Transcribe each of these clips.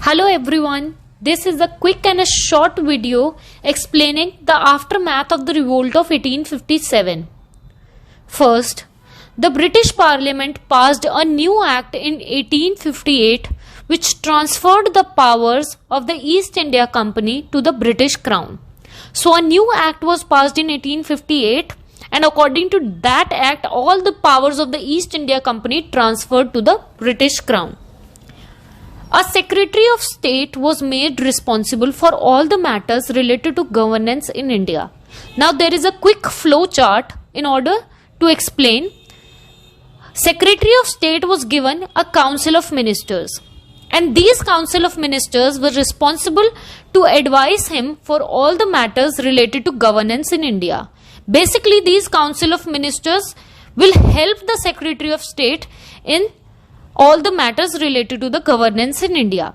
Hello everyone, this is a quick and a short video explaining the aftermath of the revolt of 1857. First, the British Parliament passed a new act in 1858 which transferred the powers of the East India Company to the British Crown. So a new act was passed in 1858 and according to that act all the powers of the East India Company transferred to the British Crown. A Secretary of State was made responsible for all the matters related to governance in India. Now there is a quick flow chart in order to explain. Secretary of State was given a Council of Ministers, and these Council of Ministers were responsible to advise him for all the matters related to governance in India. Basically, these Council of Ministers will help the Secretary of State in all the matters related to the governance in India.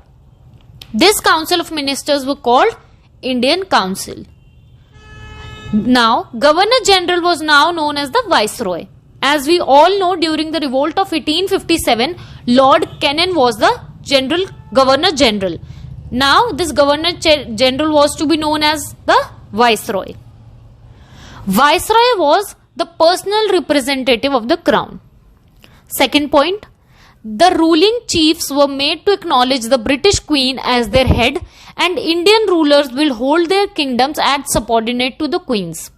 This Council of Ministers were called Indian Council. Now, Governor General was now known as the Viceroy. As we all know, during the revolt of 1857, Lord Cannon was the Governor General. Now, this Governor General was to be known as the Viceroy. Viceroy was the personal representative of the Crown. Second point, the ruling chiefs were made to acknowledge the British Queen as their head, and Indian rulers will hold their kingdoms as subordinate to the queens.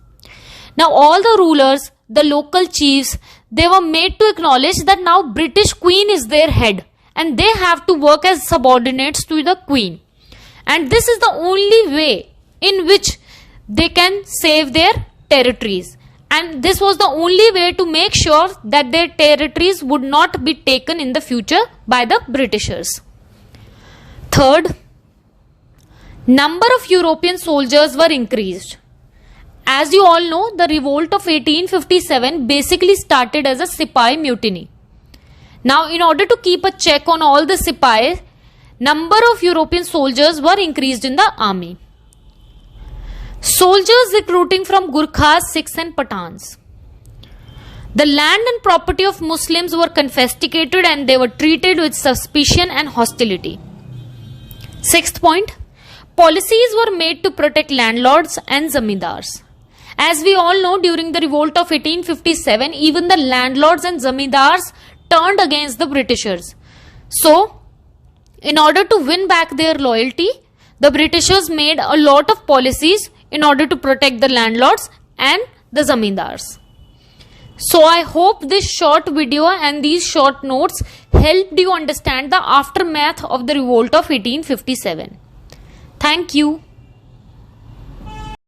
Now all the rulers, the local chiefs, they were made to acknowledge that now British Queen is their head and they have to work as subordinates to the Queen. And this is the only way in which they can save their territories. And this was the only way to make sure that their territories would not be taken in the future by the Britishers. Third, number of European soldiers were increased. As you all know, the revolt of 1857 basically started as a Sipahi mutiny. Now, in order to keep a check on all the Sipahis, number of European soldiers were increased in the army. Soldiers recruiting from Gurkhas, Sikhs and Pathans. The land and property of Muslims were confiscated and they were treated with suspicion and hostility. Sixth point, policies were made to protect landlords and zamindars. As we all know, during the revolt of 1857, even the landlords and zamindars turned against the Britishers. So, in order to win back their loyalty, the Britishers made a lot of policies in order to protect the landlords and the zamindars. So I hope this short video and these short notes helped you understand the aftermath of the revolt of 1857. Thank you.